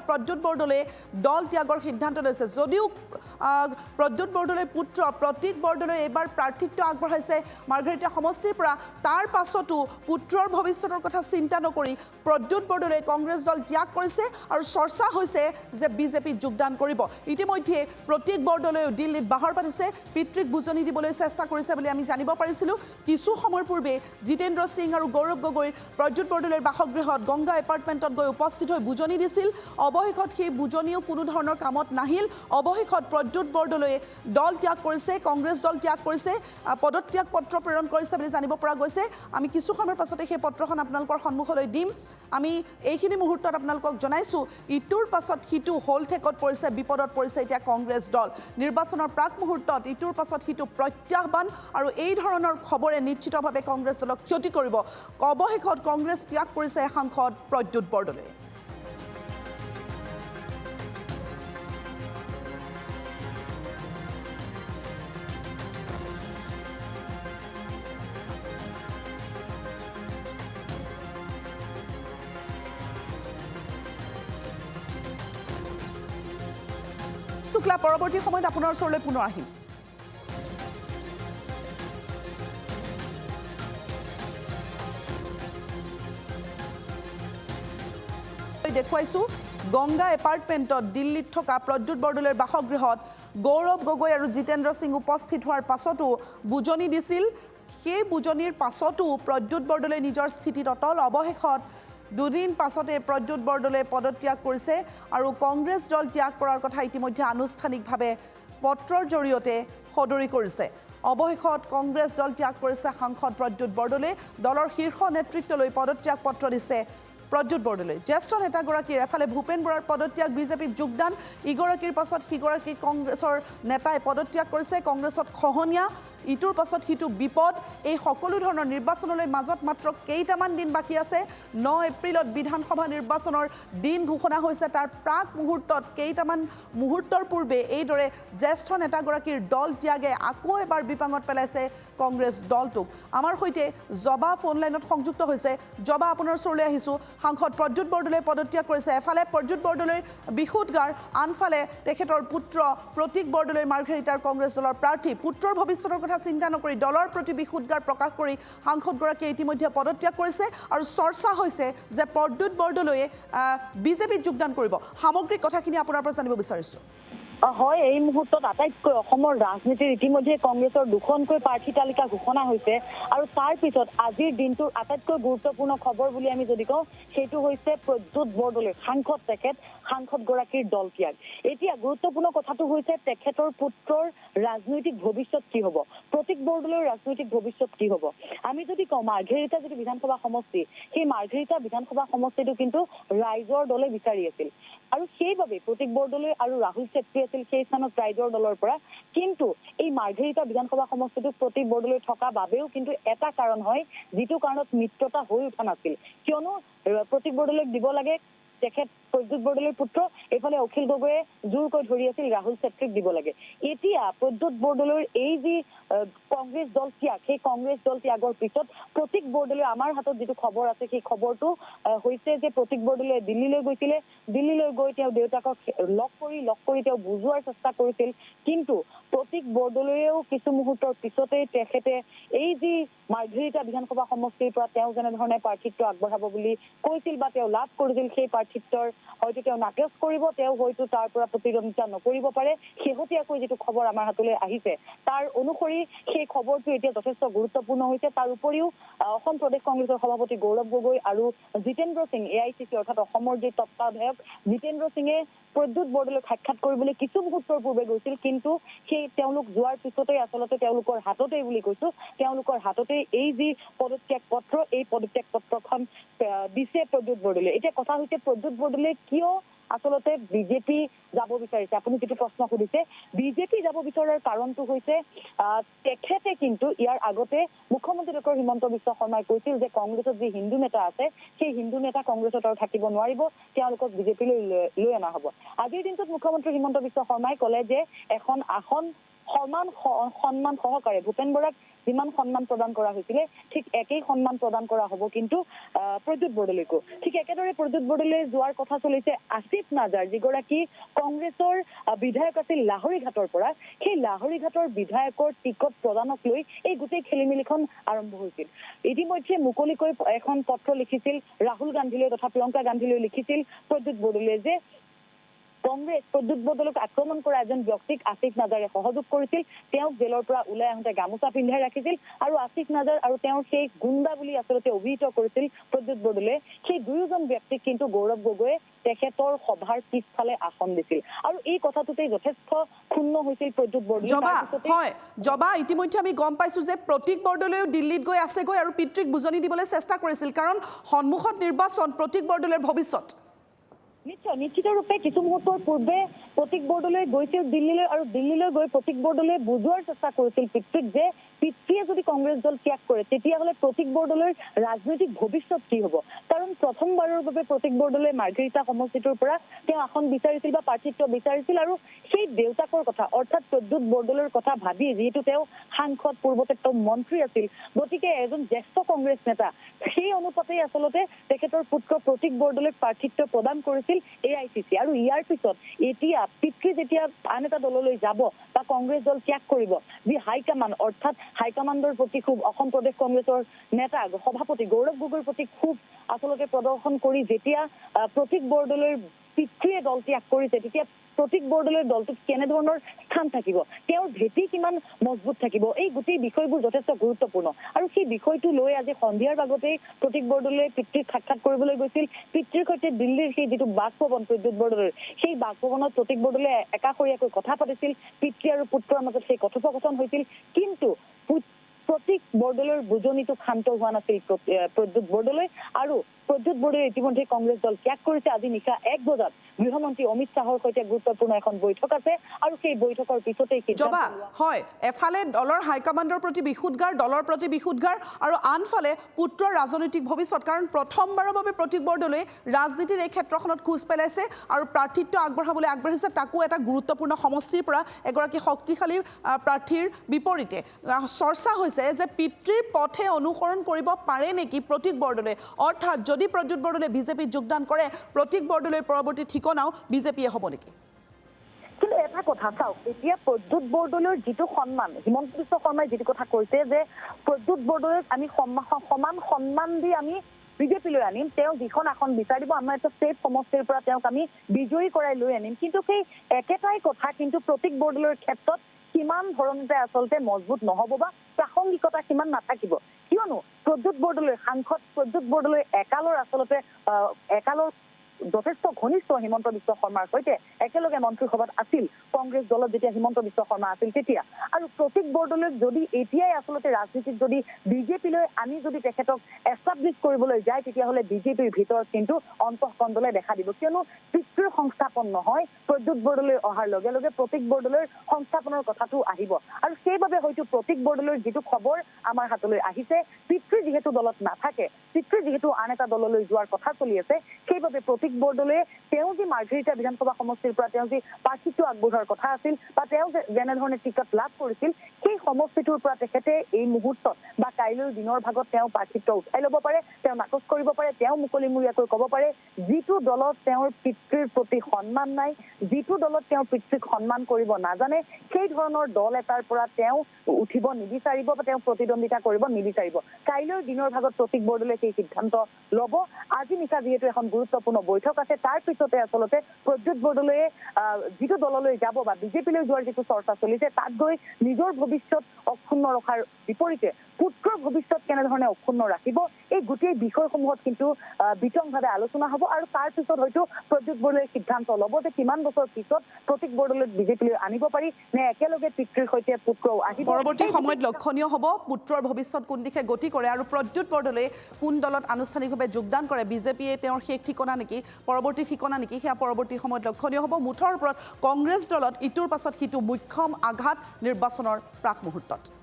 প্ৰদ্যুৎ বৰদলৈয়ে দল ত্যাগৰ সিদ্ধান্ত লৈছে যদিও প্ৰদ্যুৎ বৰদলৈৰ পুত্ৰ প্ৰতীক বৰদলৈ এইবাৰ প্ৰাৰ্থিত্ব আগবঢ়াইছে মাৰ্ঘেৰিটা সমষ্টিৰ পৰা তাৰ পাছতো পুত্ৰৰ ভৱিষ্যতৰ কথা চিন্তা নকৰি প্ৰদ্যুৎ বৰদলৈয়ে কংগ্ৰেছ দল ত্যাগ কৰিছে আৰু চৰ্চা হৈছে যে বিজেপিত যোগদান কৰিব ইতিমধ্যে প্ৰতীক বৰদলৈয়ে দিল্লীত বাহৰ পাতিছে পিতৃক বুজনি দিবলৈ চেষ্টা কৰিছে বুলি আমি জানিব পাৰিছিলো কিছু সময়ৰ পূৰ্বে জিতেন্দ্ৰ সিং আৰু গৌৰৱ গগৈ প্ৰদ্যুৎ বৰদলৈৰ বাসগৃহত গংগা এপাৰ্টমেণ্টত গৈ উপস্থিত হৈ বুজনি দিছিল অৱশেষত সেই বুজনিও কোনো ধৰণৰ কামত নাহিল অৱশেষত প্ৰদ্যুৎ বৰদলৈয়ে দল ত্যাগ কৰিছে কংগ্ৰেছ দল ত্যাগ কৰিছে পদত্যাগ পত্ৰ প্ৰেৰণ কৰিছে বুলি জানিব পৰা গৈছে আমি কিছু সময়ৰ পাছতে সেই পত্ৰখন আপোনালোকৰ সন্মুখলৈ দিম আমি এইখিনি মুহূৰ্তত আপোনালোকক জনাইছো ইটোৰ পাছত সিটো হলঠেকত পৰিছে বিপদত পৰিছে এতিয়া কংগ্ৰেছ দল নিৰ্বাচনৰ প্ৰাক মুহূৰ্তত ইটোৰ পাছত সিটো প্ৰত্যাহ্বান আৰু এই ধৰণৰ খবৰে নিশ্চিতভাৱে কংগ্ৰেছ দলক ক্ষতি কৰিব অৱশেষত কংগ্ৰেছ ত্যাগ কৰিছে সাংসদ প্ৰদ্যুৎ বৰদলৈয়ে পৰৱৰ্তী সময়ত আপোনাৰ ওচৰলৈ পুনৰ আহিম দেখুৱাইছো গংগা এপাৰ্টমেণ্টত দিল্লীত থকা প্ৰদ্যুৎ বৰদলৈৰ বাসগৃহত গৌৰৱ গগৈ আৰু জিতেন্দ্ৰ সিং উপস্থিত হোৱাৰ পাছতো বুজনি দিছিল সেই বুজনিৰ পাছতো প্ৰদ্যুৎ বৰদলৈ নিজৰ স্থিতিত অটল অৱশেষত দুদিন পাছতে প্ৰদ্যুৎ বৰদলৈয়ে পদত্যাগ কৰিছে আৰু কংগ্ৰেছ দল ত্যাগ কৰাৰ কথা ইতিমধ্যে আনুষ্ঠানিকভাৱে পত্ৰৰ জৰিয়তে সদৰি কৰিছে অৱশেষত কংগ্ৰেছ দল ত্যাগ কৰিছে সাংসদ প্ৰদ্যুৎ বৰদলৈয়ে দলৰ শীৰ্ষ নেতৃত্বলৈ পদত্যাগ পত্ৰ দিছে প্ৰদ্যুৎ বৰদলৈ জ্যেষ্ঠ নেতাগৰাকীৰ এফালে ভূপেন বৰাৰ পদত্যাগ বিজেপিত যোগদান ইগৰাকীৰ পাছত সিগৰাকী কংগ্ৰেছৰ নেতাই পদত্যাগ কৰিছে কংগ্ৰেছত খহনীয়া ইটোৰ পাছত সিটো বিপদ এই সকলো ধৰণৰ নিৰ্বাচনলৈ মাজত মাত্ৰ কেইটামান দিন বাকী আছে 9 এপ্ৰিলত বিধানসভা নিৰ্বাচনৰ দিন ঘোষণা হৈছে তাৰ প্ৰাক মুহূৰ্তত কেইটামান মুহূৰ্তৰ পূৰ্বে এইদৰে জ্যেষ্ঠ নেতাগৰাকীৰ দল ত্যাগে আকৌ এবাৰ বিপাঙত পেলাইছে কংগ্ৰেছ দলটোক আমাৰ সৈতে জবা ফোন লাইনত সংযুক্ত হৈছে জবা আপোনাৰ ওচৰলৈ আহিছো সাংসদ প্ৰদ্যুৎ বৰদলৈয়ে পদত্যাগ কৰিছে এফালে প্ৰদ্যুৎ বৰদলৈৰ বিশুদ্ধগাৰ আনফালে তেখেতৰ পুত্ৰ প্ৰতীক বৰদলৈ মাৰ্ঘেৰিটাৰ কংগ্ৰেছ দলৰ প্ৰাৰ্থী পুত্ৰৰ ভৱিষ্যতৰ কথা চিন্তা নকৰি দলৰ প্ৰতি বিশুদ্ধগাৰ প্ৰকাশ কৰি সাংসদগৰাকীয়ে ইতিমধ্যে পদত্যাগ কৰিছে আৰু চৰ্চা হৈছে যে প্ৰদ্যুৎ বৰদলৈয়ে বিজেপিত যোগদান কৰিব সামগ্ৰিক কথাখিনি আপোনাৰ পৰা জানিব বিচাৰিছো হয় এই মুহূৰ্তত আটাইতকৈ অসমৰ ৰাজনীতিৰ ইতিমধ্যে কংগ্ৰেছৰ দুখনকৈ প্ৰাৰ্থী তালিকা ঘোষণা হৈছে আৰু তাৰ পিছত আজিৰ দিনটোৰ আটাইতকৈ গুৰুত্বপূৰ্ণ খবৰ বুলি আমি যদি কওঁ সেইটো হৈছে প্ৰদ্যুৎ বৰদলৈ সাংসদগৰাকীৰ দল ত্যাগ এতিয়া গুৰুত্বপূৰ্ণ কথাটো হৈছে তেখেতৰ পুত্ৰৰ ৰাজনৈতিক ভৱিষ্যত কি হ'ব প্ৰতীক বৰদলৈৰ ৰাজনৈতিক ভৱিষ্যত কি হ'ব আমি যদি কওঁ মাৰ্ঘেৰিটা যদি বিধানসভা সমষ্টি সেই মাৰ্ঘেৰিটা বিধানসভা সমষ্টিটো কিন্তু ৰাইজৰ দলে বিচাৰি আছিল আৰু সেইবাবে প্ৰতীক বৰদলৈ আৰু ৰাহুল চেত্ৰী আছিল সেই স্থানত ৰাইজৰ দলৰ পৰা কিন্তু এই মাৰ্ঘেৰিটা বিধানসভা সমষ্টিটোত প্ৰতীক বৰদলৈ থকা বাবেও কিন্তু এটা কাৰণ হয় যিটো কাৰণত মিত্ৰতা হৈ উঠা নাছিল কিয়নো প্ৰতীক বৰদলৈক দিব লাগে তেখেত প্ৰদ্যুৎ বৰদলৈৰ পুত্ৰ এইফালে অখিল গগৈয়ে জোৰকৈ ধৰি আছিল ৰাহুল চেত্ৰীক দিব লাগে এতিয়া প্ৰদ্যুৎ বৰদলৈৰ এই যি কংগ্ৰেছ দল ত্যাগ সেই কংগ্ৰেছ দল ত্যাগৰ পিছত প্ৰতীক বৰদলৈ আমাৰ হাতত যিটো খবৰ আছে সেই খবৰটো হৈছে যে প্ৰতীক বৰদলৈ দিল্লীলৈ গৈছিলে দিল্লীলৈ গৈ তেওঁ দেউতাকক লগ কৰি তেওঁ বুজোৱাৰ চেষ্টা কৰিছিল কিন্তু প্ৰতীক বৰদলৈয়েও কিছু মুহূৰ্তৰ পিছতেই তেখেতে এই যি মাৰ্ঘেৰিটা বিধানসভা সমষ্টিৰ পৰা তেওঁ যেনেধৰণে প্ৰাৰ্থিত্ব আগবঢ়াব বুলি কৈছিল বা তেওঁ লাভ কৰিছিল সেই প্ৰাৰ্থিত্বৰ হয়তো তেওঁ নাকচ কৰিব তেওঁ হয়তো তাৰ পৰা প্ৰতিদ্বন্দ্বিতা নকৰিব পাৰে শেহতীয়াকৈ যিটো খবৰ আমাৰ হাতলৈ আহিছে তাৰ অনুসৰি সেই খবৰটো এতিয়া যথেষ্ট গুৰুত্বপূৰ্ণ হৈছে তাৰ উপৰিও অসম প্ৰদেশ কংগ্ৰেছৰ সভাপতি গৌৰৱ গগৈ আৰু জিতেন্দ্ৰ সিং AICC অৰ্থাৎ অসমৰ যি তত্ত্বাৱধায়ক জিতেন্দ্ৰ সিঙে প্ৰদ্যুৎ বৰদলৈক সাক্ষাৎ কৰিবলৈ কিছু মুহূৰ্তৰ পূৰ্বে গৈছিল কিন্তু সেই তেওঁলোক যোৱাৰ পিছতেই আচলতে তেওঁলোকৰ হাততেই বুলি কৈছো তেওঁলোকৰ হাততেই এই যি পদত্যাগ পত্ৰ এই পদত্যাগ পত্ৰখন দিছে প্ৰদ্যুৎ বৰদলৈ এতিয়া কথা হৈছে প্ৰদ্যুৎ বৰদলৈ কিয় আচলতে বিজেপি যাব বিচাৰিছে আপুনি যেটো প্ৰশ্ন সুধিছে বিজেপি যাব বিচৰাৰ কাৰণটো হৈছে তেখেতে কিন্তু ইয়াৰ আগতে মুখ্যমন্ত্ৰী ডক্টৰ হিমন্ত বিশ্ব শৰ্মাই কৈছিল যে কংগ্ৰেছত যি হিন্দু নেতা আছে সেই হিন্দু নেতা কংগ্ৰেছত আৰু থাকিব নোৱাৰিব তেওঁলোকক বিজেপিলৈ লৈ অনা হ'ব আজিৰ দিনটোত মুখ্যমন্ত্ৰী হিমন্ত বিশ্ব শৰ্মাই ক'লে যে এখন আসন সন্মান সহকাৰে ভূপেন বৰাক যিমান সন্মান প্ৰদান কৰা হৈছিলে ঠিক একেই সন্মান প্ৰদান কৰা হ'ব কিন্তু প্ৰদ্যুৎ বৰদলৈকো ঠিক একেদৰে প্ৰদ্যুৎ বৰদলৈ যোৱাৰ কথা চলিছে আছিল আসিফ নাজাৰ যিগৰাকী কংগ্ৰেছৰ বিধায়ক আছিল লাহৰীঘাটৰ পৰা, সেই লাহৰীঘাটৰ বিধায়কৰ টিকট প্ৰদানক লৈ এই গোটেই খেলিমেলিখন আৰম্ভ হৈছিল। ইতিমধ্যে মুকলিকৈ এখন পত্ৰ লিখিছিল ৰাহুল গান্ধীলৈ তথা প্ৰিয়ংকা গান্ধীলৈ লিখিছিল প্ৰদ্যুৎ বৰদলৈয়ে যে কংগ্ৰেছ প্ৰদ্যুৎ বৰদলৈক আক্ৰমণ কৰা এজন ব্যক্তিক আসিফ নাজাৰে সহযোগ কৰিছিল, তেওঁক জেলৰ পৰা ওলাই আহোঁতে গামোচা পিন্ধাই ৰাখিছিল আৰু আসিফ নাজাৰ আৰু তেওঁৰ সেই গুণ্ডা বুলি আচলতে অভিহিত কৰিছিল প্ৰদ্যুৎ বৰদলৈয়ে। সেই দুয়োজন ব্যক্তিক কিন্তু গৌৰৱ গগৈয়ে তেখেতৰ সভাৰ পিছফালে আসন দিছিল আৰু এই কথাটোতে যথেষ্ট ক্ষুণ্ণ হৈছিল প্ৰদ্যুৎ বৰদলৈ। জবা ইতিমধ্যে আমি গম পাইছো যে প্ৰতীক বৰদলৈও দিল্লীত গৈ আছেগৈ আৰু পিতৃক বুজনি দিবলৈ চেষ্টা কৰিছিল, কাৰণ সন্মুখত নিৰ্বাচন, প্ৰতীক বৰদলৈৰ ভৱিষ্যত। নিশ্চিত ৰূপে কিছু মুহূৰ্তৰ পূৰ্বে প্ৰতীক বৰদলৈ গৈছিল দিল্লীলৈ আৰু দিল্লীলৈ গৈ প্ৰতীক বৰদলৈয়ে বুজোৱাৰ চেষ্টা কৰিছিল পিতৃক যে পিতৃয়ে যদি কংগ্ৰেছ দল ত্যাগ কৰে তেতিয়াহ'লে প্ৰতীক বৰদলৈৰ ৰাজনৈতিক ভৱিষ্যত কি হ'ব। কাৰণ প্ৰথমবাৰৰ বাবে প্ৰতীক বৰদলৈয়ে মাৰ্ঘেৰিটা সমষ্টিটোৰ পৰা তেওঁ আসন বিচাৰিছিল বা প্ৰাৰ্থিত্ব বিচাৰিছিল আৰু সেই দেউতাকৰ কথা অৰ্থাৎ প্ৰদ্যুৎ বৰদলৈৰ কথা ভাবি, যিহেতু তেওঁ সাংসদ, পূৰ্বতে তেওঁ মন্ত্ৰী আছিল, গতিকে এজন জ্যেষ্ঠ কংগ্ৰেছ নেতা, সেই অনুপাতেই আচলতে তেখেতৰ পুত্ৰ প্ৰতীক বৰদলৈক প্ৰাৰ্থিত্ব প্ৰদান কৰিছিল AICC। আৰু ইয়াৰ পিছত এতিয়া পিতৃ যেতিয়া আন এটা দললৈ যাব বা কংগ্ৰেছ দল ত্যাগ কৰিব, যি হাইকমাণ্ড অৰ্থাৎ হাইকমাণ্ডৰ প্ৰতি খুব অসম প্ৰদেশ কংগ্ৰেছৰ নেতা সভাপতি গৌৰৱ গগৈৰ প্ৰতি খুব আচলতে প্ৰদৰ্শন কৰি যেতিয়া প্ৰতীক বৰদলৈৰ পিতৃয়ে দল ত্যাগ কৰিছে, তেতিয়া প্ৰতীক বৰদলৈৰ দলটোত কেনেধৰণৰ স্থান থাকিব, তেওঁৰ ভেটি কিমান মজবুত থাকিব, এই গোটেই বিষয়বোৰ যথেষ্ট গুৰুত্বপূৰ্ণ। আৰু সেই বিষয়টো লৈ আজি সন্ধিয়াৰ ভাগতেই প্ৰতীক বৰদলৈয়ে পিতৃক সাক্ষাৎ কৰিবলৈ গৈছিল। পিতৃৰ সৈতে দিল্লীৰ সেই যিটো বাসভৱন প্ৰদ্যুৎ বৰদলৈৰ, সেই বাসভৱনত প্ৰতীক বৰদলৈয়ে একাষৰীয়াকৈ কথা পাতিছিল, পিতৃ আৰু পুত্ৰৰ মাজত সেই কথোপকথন হৈছিল। কিন্তু প্ৰতীক বৰদলৈৰ বুজনিটো ক্ষান্ত হোৱা নাছিল প্ৰদ্যুৎ বৰদলৈ, আৰু প্ৰদ্যুৎ বৰদলৈয়ে ইতিমধ্যে কংগ্ৰেছ দল ত্যাগ কৰিছে। আজি নিশা 1 বজাত গৃহমন্ত্ৰী অমিত শ্বাহৰ সৈতে গুৰুত্বপূৰ্ণ এখন বৈঠক আছে আৰু সেই বৈঠকৰ পিছতেই এফালে দলৰ হাইকমাণ্ডৰ প্ৰতি বিশুদ্ধাৰ, দলৰ প্ৰতি বিশুদ্ধাৰ, আৰু আনফালে পুত্ৰৰ ৰাজনৈতিক ভৱিষ্যত। কাৰণ প্ৰথমবাৰৰ বাবে প্ৰতীক বৰদলৈয়ে ৰাজনীতিৰ এই ক্ষেত্ৰখনত খোজ পেলাইছে আৰু প্ৰাৰ্থিত্ব আগবঢ়াবলৈ আগবাঢ়িছে, তাকো এটা গুৰুত্বপূৰ্ণ সমষ্টিৰ পৰা এগৰাকী শক্তিশালী প্ৰাৰ্থীৰ বিপৰীতে। চৰ্চা হৈছে যে পিতৃৰ পথে অনুসৰণ কৰিব পাৰে নেকি প্ৰতীক বৰদলৈয়ে, অৰ্থাৎ যদি প্ৰদ্যুৎ বৰদলৈয়ে বিজেপিত যোগদান কৰে, প্ৰতীক বৰদলৈৰ পৰৱৰ্তী ঠিকনাও বিজেপিয়ে হ'ব নেকি? কিন্তু এটা কথা চাওক, এতিয়া প্ৰদ্যুৎ বৰদলৈৰ যিটো সন্মান, হিমন্ত বিশ্ব শৰ্মাই যিটো কথা কৈছে যে প্ৰদ্যুৎ বৰদলৈক আমি সমান সন্মান দি আমি বিজেপিলৈ আনিম, তেওঁ যিখন আসন বিচাৰিব আমাৰ এটা ষ্টেট সমষ্টিৰ পৰা তেওঁক আমি বিজয়ী কৰাই লৈ আনিম, কিন্তু সেই একেটাই কথা কিন্তু প্ৰতীক বৰদলৈৰ ক্ষেত্ৰত কিমান ধৰণতে আচলতে মজবুত নহ'ব বা প্ৰাসংগিকতা কিমান নাথাকিব। কিয়নো প্ৰদ্যুৎ বৰদলৈ সাংসদ, প্ৰদ্যুৎ বৰদলৈ একালৰ যথেষ্ট ঘনিষ্ঠ হিমন্ত বিশ্ব শৰ্মাৰ সৈতে একেলগে মন্ত্ৰীসভাত আছিল কংগ্ৰেছ দলত যেতিয়া হিমন্ত বিশ্ব শৰ্মা আছিল তেতিয়া। আৰু প্ৰতীক বৰদলৈক যদি এতিয়াই আচলতে ৰাজনীতিত যদি বিজেপিলৈ আনি যদি তেখেতক এষ্টাব্লিছ কৰিবলৈ যায়, তেতিয়াহ'লে বিজেপিৰ ভিতৰত কিন্তু অন্তঃকন্দলে দেখা দিব। কিয়নো পিতৃৰ সংস্থাপন নহয়, প্ৰদ্যুৎ বৰদলৈ অহাৰ লগে লগে প্ৰতীক বৰদলৈৰ সংস্থাপনৰ কথাটো আহিব। আৰু সেইবাবে হয়তো প্ৰতীক বৰদলৈৰ যিটো খবৰ আমাৰ হাতলৈ আহিছে, পিতৃ যিহেতু দলত নাথাকে, পিতৃ যিহেতু আন এটা দললৈ যোৱাৰ কথা চলি আছে, সেইবাবে প্ৰতীক বৰদলৈয়ে তেওঁ যি মাৰ্ঘেৰিটা বিধানসভা সমষ্টিৰ পৰা তেওঁ যি প্ৰাৰ্থিত্ব আগবঢ়োৱাৰ কথা আছিল বা তেওঁ যেনেধৰণে টিকট লাভ কৰিছিল, সেই সমষ্টিটোৰ পৰা তেখেতে এই মুহূৰ্তত বা কাইলৈৰ দিনৰ ভাগত তেওঁ প্ৰাৰ্থিত্ব উঠাই ল'ব পাৰে, তেওঁ নাকচ কৰিব পাৰে, তেওঁ মুকলিমূৰীয়াকৈ ক'ব পাৰে যিটো দলত তেওঁৰ পিতৃৰ প্ৰতি সন্মান নাই, যিটো দলত তেওঁৰ পিতৃক সন্মান কৰিব নাজানে, সেই ধৰণৰ দল এটাৰ পৰা তেওঁ উঠিব নিবিচাৰিব বা তেওঁ প্ৰতিদ্বন্দ্বিতা কৰিব নিবিচাৰিব। কাইলৈৰ দিনৰ ভাগত প্ৰতীক বৰদলৈয়ে সেই সিদ্ধান্ত ল'ব। আজি নিশা যিহেতু এখন গুৰুত্বপূৰ্ণ বৈঠক আছে, তাৰ পিছতে আচলতে প্ৰদ্যুৎ বৰদলৈয়ে যিটো দললৈ যাব বা বিজেপিলৈ যোৱাৰ যিটো চৰ্চা চলিছে, তাত গৈ নিজৰ ভৱিষ্যত অক্ষুণ্ণ ৰখাৰ বিপৰীতে পুত্ৰৰ ভৱিষ্যত কেনেধৰণে অক্ষুণ্ণ ৰাখিব, এই গোটেই বিষয়সমূহত কিন্তু বিতংভাৱে আলোচনা হ'ব। আৰু তাৰ পিছত হয়তো প্ৰদ্যুৎ বৰদলৈয়ে সিদ্ধান্ত ল'ব যে কিমান বছৰ পিছত প্ৰতীক বৰদলৈক বিজেপিলৈ আনিব পাৰি, নে একেলগে পিতৃৰ সৈতে পুত্ৰও আহিব। পৰৱৰ্তী সময়ত লক্ষণীয় হ'ব পুত্ৰৰ ভৱিষ্যত কোন দিশে গতি কৰে আৰু প্ৰদ্যুৎ বৰদলৈয়ে কোন দলত আনুষ্ঠানিকভাৱে যোগদান কৰে, বিজেপিয়ে তেওঁৰ শেষ ঠিকনা নেকি, পৰৱৰ্তী ঠিকনা নেকি, সেয়া পৰৱৰ্তী সময়ত লক্ষণীয় হ'ব। মুঠৰ ওপৰত কংগ্ৰেছ দলত ইটোৰ পাছত সিটো মুখ্যম আঘাত নিৰ্বাচনৰ প্ৰাক মুহূৰ্তত।